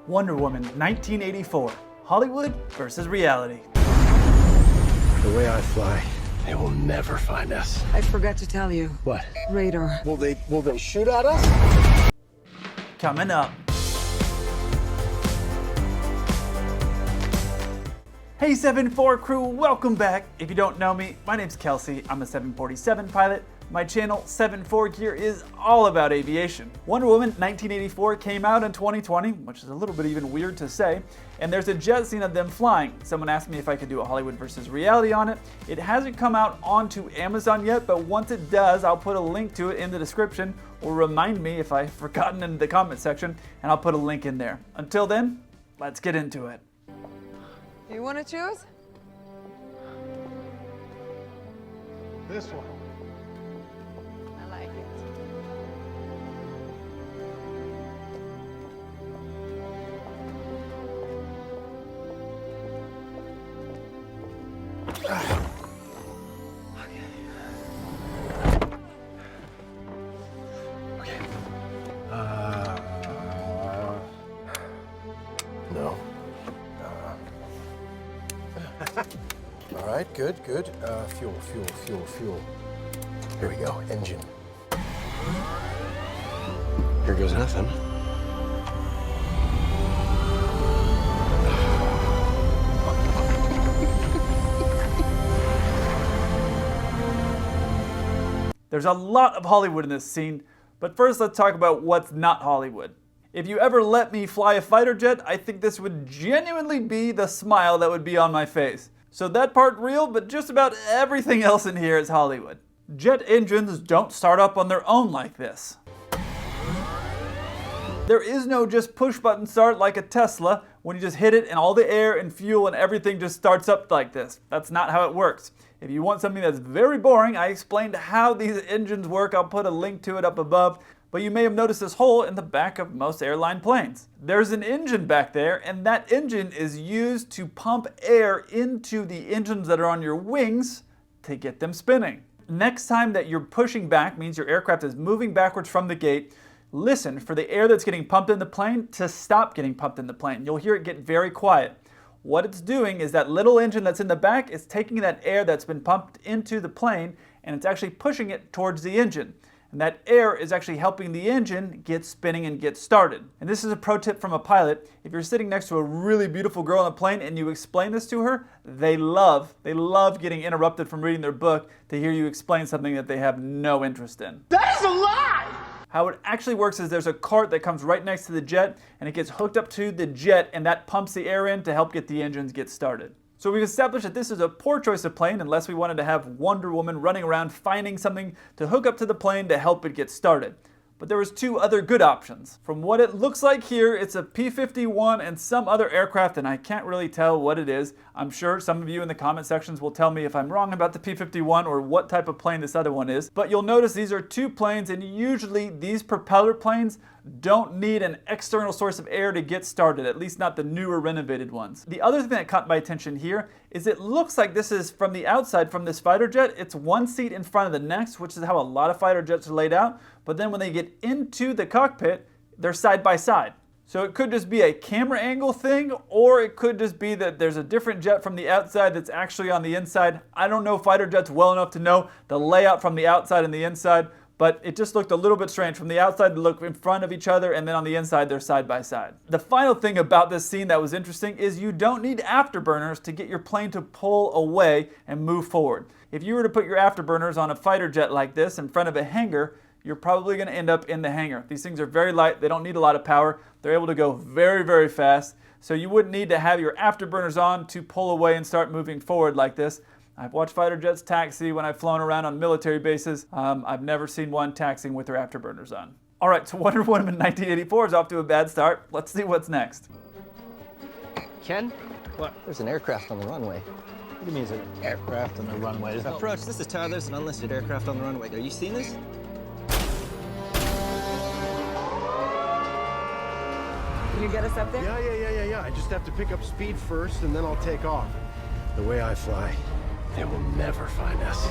Wonder Woman 1984, Hollywood versus reality. The way I fly, they will never find us. I forgot to tell you. What? Radar. Will they shoot at us? Coming up. Hey 7-4 crew, welcome back. If you don't know me, my name's Kelsey. I'm a 747 pilot. My channel 7-4 Gear is all about aviation. Wonder Woman 1984 came out in 2020, which is a little bit even weird to say, and there's a jet scene of them flying. Someone asked me if I could do a Hollywood versus reality on it. It hasn't come out onto Amazon yet, but once it does, I'll put a link to it in the description, or remind me if I've forgotten in the comment section, and I'll put a link in there. Until then, let's get into it. You want to choose? This one. I like it. Okay. No. All right, good. Fuel. Here we go, engine. Here goes nothing. There's a lot of Hollywood in this scene, but first let's talk about what's not Hollywood. If you ever let me fly a fighter jet, I think this would genuinely be the smile that would be on my face. So that part real, but just about everything else in here is Hollywood. Jet engines don't start up on their own like this. There is no just push button start like a Tesla when you just hit it and all the air and fuel and everything just starts up like this. That's not how it works. If you want something that's very boring, I explained how these engines work. I'll put a link to it up above. But you may have noticed this hole in the back of most airline planes. There's an engine back there, and that engine is used to pump air into the engines that are on your wings to get them spinning. Next time that you're pushing back means your aircraft is moving backwards from the gate. Listen for the air that's getting pumped in the plane to stop getting pumped in the plane. You'll hear it get very quiet. What it's doing is that little engine that's in the back is taking that air that's been pumped into the plane and it's actually pushing it towards the engine. And that air is actually helping the engine get spinning and get started. And this is a pro tip from a pilot. If you're sitting next to a really beautiful girl on a plane and you explain this to her, they love getting interrupted from reading their book to hear you explain something that they have no interest in. That is a lie! How it actually works is there's a cart that comes right next to the jet and it gets hooked up to the jet and that pumps the air in to help get the engines get started. So we've established that this is a poor choice of plane unless we wanted to have Wonder Woman running around finding something to hook up to the plane to help it get started. But there was two other good options. From what it looks like here, it's a P-51 and some other aircraft, and I can't really tell what it is. I'm sure some of you in the comment sections will tell me if I'm wrong about the P-51 or what type of plane this other one is. But you'll notice these are two planes, and usually these propeller planes don't need an external source of air to get started, at least not the newer renovated ones. The other thing that caught my attention here is it looks like this is from the outside from this fighter jet. It's one seat in front of the next, which is how a lot of fighter jets are laid out. But then when they get into the cockpit, they're side by side. So it could just be a camera angle thing, or it could just be that there's a different jet from the outside that's actually on the inside. I don't know fighter jets well enough to know the layout from the outside and the inside, but it just looked a little bit strange. From the outside, they look in front of each other, and then on the inside, they're side by side. The final thing about this scene that was interesting is you don't need afterburners to get your plane to pull away and move forward. If you were to put your afterburners on a fighter jet like this in front of a hangar, you're probably going to end up in the hangar. These things are very light. They don't need a lot of power. They're able to go very, very fast. So you wouldn't need to have your afterburners on to pull away and start moving forward like this. I've watched fighter jets taxi when I've flown around on military bases. I've never seen one taxiing with their afterburners on. All right, so Wonder Woman 1984 is off to a bad start. Let's see what's next. Ken? What? There's an aircraft on the runway. What do you mean there's an aircraft on the runway? There's no... Approach, this is Tyler. There's an unlisted aircraft on the runway. Are you seeing this? Can you get us up there? Yeah. I just have to pick up speed first and then I'll take off. The way I fly, they will never find us.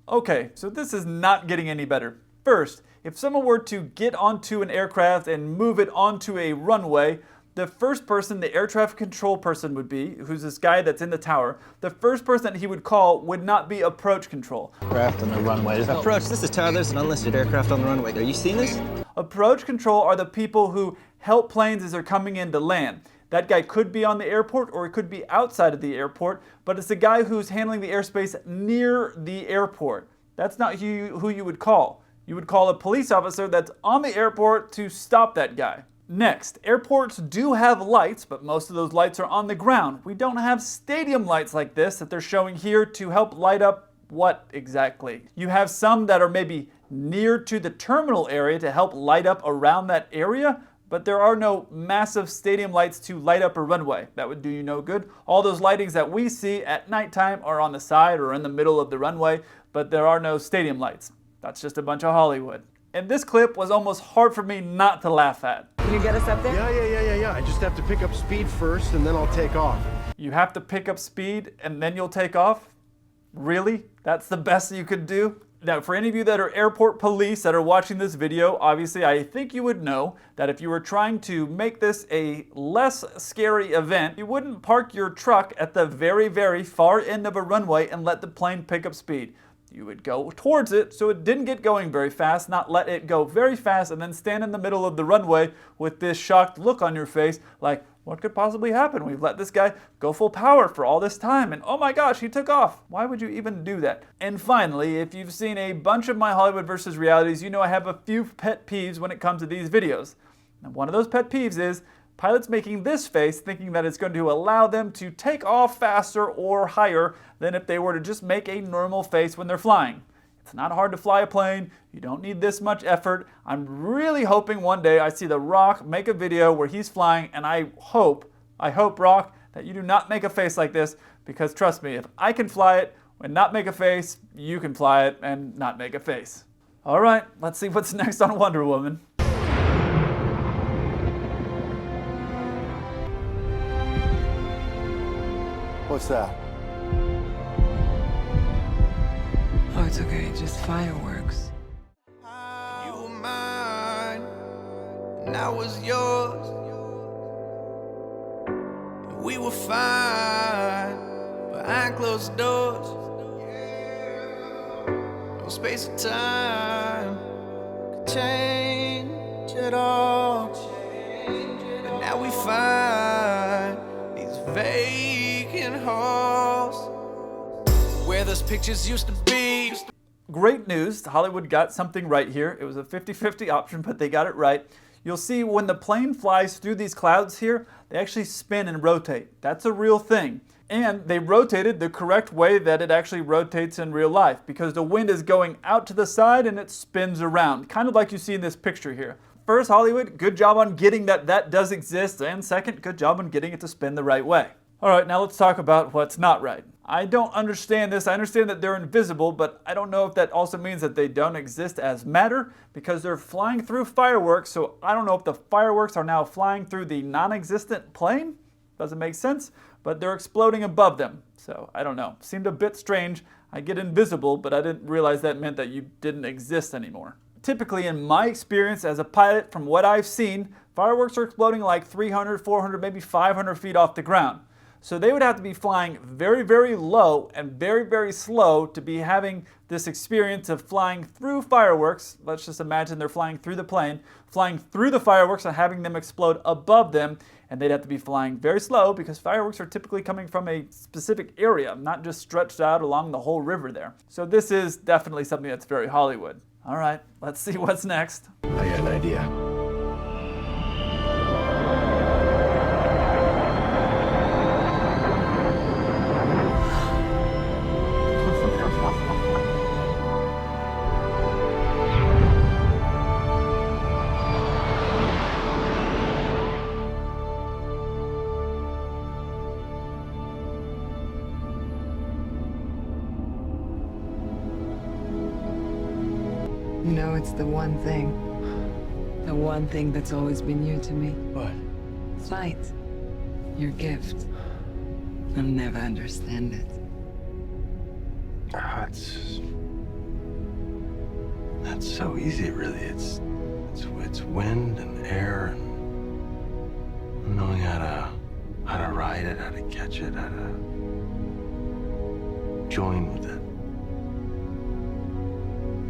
Okay, so this is not getting any better. First, if someone were to get onto an aircraft and move it onto a runway, the first person the air traffic control person would be, who's this guy that's in the tower, the first person that he would call would not be approach control. Aircraft on the runway. Approach, this is Tower. There's an unlisted aircraft on the runway. Are you seeing this? Approach control are the people who help planes as they're coming in to land. That guy could be on the airport or it could be outside of the airport, but it's the guy who's handling the airspace near the airport. That's not who you would call. You would call a police officer that's on the airport to stop that guy. Next, airports do have lights, but most of those lights are on the ground. We don't have stadium lights like this that they're showing here to help light up what exactly? You have some that are maybe near to the terminal area to help light up around that area, but there are no massive stadium lights to light up a runway. That would do you no good. All those lightings that we see at nighttime are on the side or in the middle of the runway, but there are no stadium lights. That's just a bunch of Hollywood. And this clip was almost hard for me not to laugh at. Can you get us up there? Yeah. I just have to pick up speed first, and then I'll take off. You have to pick up speed and then you'll take off? Really? That's the best you could do? Now, for any of you that are airport police that are watching this video, obviously I think you would know that if you were trying to make this a less scary event, you wouldn't park your truck at the very, very far end of a runway and let the plane pick up speed. You would go towards it so it didn't get going very fast, not let it go very fast and then stand in the middle of the runway with this shocked look on your face like, what could possibly happen? We've let this guy go full power for all this time and oh my gosh, he took off. Why would you even do that? And finally, if you've seen a bunch of my Hollywood versus realities, you know I have a few pet peeves when it comes to these videos. Now, one of those pet peeves is pilots making this face thinking that it's going to allow them to take off faster or higher than if they were to just make a normal face when they're flying. It's not hard to fly a plane. You don't need this much effort. I'm really hoping one day I see The Rock make a video where he's flying, and I hope, Rock, that you do not make a face like this, because trust me, if I can fly it and not make a face, you can fly it and not make a face. All right, let's see what's next on Wonder Woman. What's that? Oh, it's okay. Just fireworks. You were mine, and I was yours. And we were fine behind closed doors. No space or time could change it all. And now we find these vacant halls where those pictures used to be. Great news, Hollywood got something right here. It was a 50-50 option, but they got it right. You'll see when the plane flies through these clouds here, they actually spin and rotate. That's a real thing. And they rotated the correct way that it actually rotates in real life, because the wind is going out to the side and it spins around, kind of like you see in this picture here. First, Hollywood, good job on getting that does exist, and second, good job on getting it to spin the right way. All right, now let's talk about what's not right. I don't understand this. I understand that they're invisible, but I don't know if that also means that they don't exist as matter, because they're flying through fireworks, so I don't know if the fireworks are now flying through the non-existent plane. Doesn't make sense, but they're exploding above them, so I don't know. Seemed a bit strange. I get invisible, but I didn't realize that meant that you didn't exist anymore. Typically, in my experience as a pilot, from what I've seen, fireworks are exploding like 300, 400, maybe 500 feet off the ground. So they would have to be flying very, very low and very, very slow to be having this experience of flying through fireworks. Let's just imagine they're flying through the plane, flying through the fireworks and having them explode above them. And they'd have to be flying very slow because fireworks are typically coming from a specific area, not just stretched out along the whole river there. So this is definitely something that's very Hollywood. All right, let's see what's next. I got an idea. You know, it's the one thing. The one thing that's always been you to me. What? Flight. Your gift. I'll never understand it. It's That's so easy, really. It's wind and air and knowing how to ride it, how to catch it, how to join with it.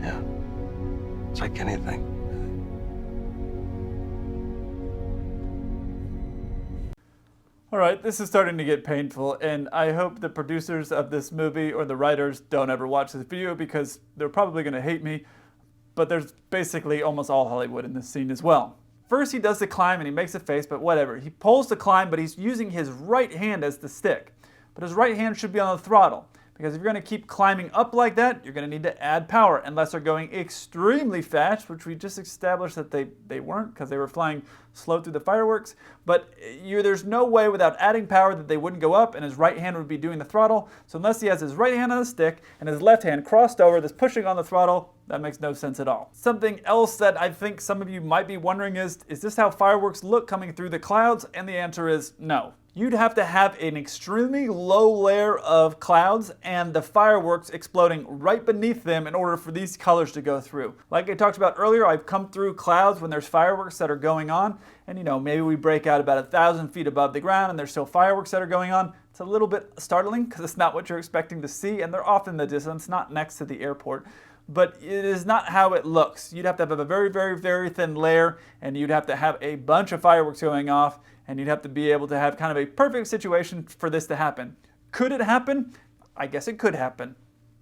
Yeah, it's like anything. All right, this is starting to get painful, and I hope the producers of this movie or the writers don't ever watch this video because they're probably going to hate me, but there's basically almost all Hollywood in this scene as well. First, he does the climb and he makes a face, but whatever. He pulls the climb, but he's using his right hand as the stick. But his right hand should be on the throttle, because if you're going to keep climbing up like that, you're going to need to add power, unless they're going extremely fast, which we just established that they weren't because they were flying slow through the fireworks. But there's no way without adding power that they wouldn't go up, and his right hand would be doing the throttle. So unless he has his right hand on the stick and his left hand crossed over that's pushing on the throttle, that makes no sense at all. Something else that I think some of you might be wondering is this how fireworks look coming through the clouds? And the answer is no. You'd have to have an extremely low layer of clouds and the fireworks exploding right beneath them in order for these colors to go through. Like I talked about earlier, I've come through clouds when there's fireworks that are going on, and maybe we break out about 1,000 feet above the ground and there's still fireworks that are going on. It's a little bit startling because it's not what you're expecting to see, and they're off in the distance, not next to the airport. But it is not how it looks. You'd have to have a very, very, very thin layer, and you'd have to have a bunch of fireworks going off, and you'd have to be able to have kind of a perfect situation for this to happen. Could it happen? I guess it could happen.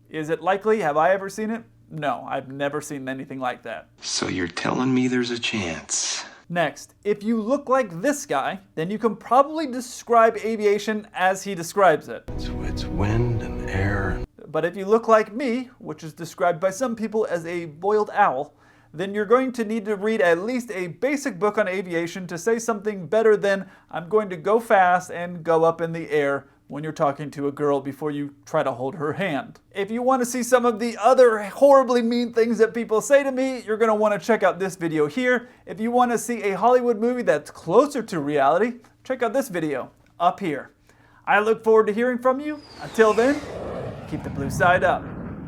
Is it likely? Have I ever seen it? No, I've never seen anything like that. So you're telling me there's a chance? Next, if you look like this guy, then you can probably describe aviation as he describes it. It's wind and air. But if you look like me, which is described by some people as a boiled owl, then you're going to need to read at least a basic book on aviation to say something better than I'm going to go fast and go up in the air when you're talking to a girl before you try to hold her hand. If you want to see some of the other horribly mean things that people say to me, you're going to want to check out this video here. If you want to see a Hollywood movie that's closer to reality, check out this video up here. I look forward to hearing from you. Until then, keep the blue side up.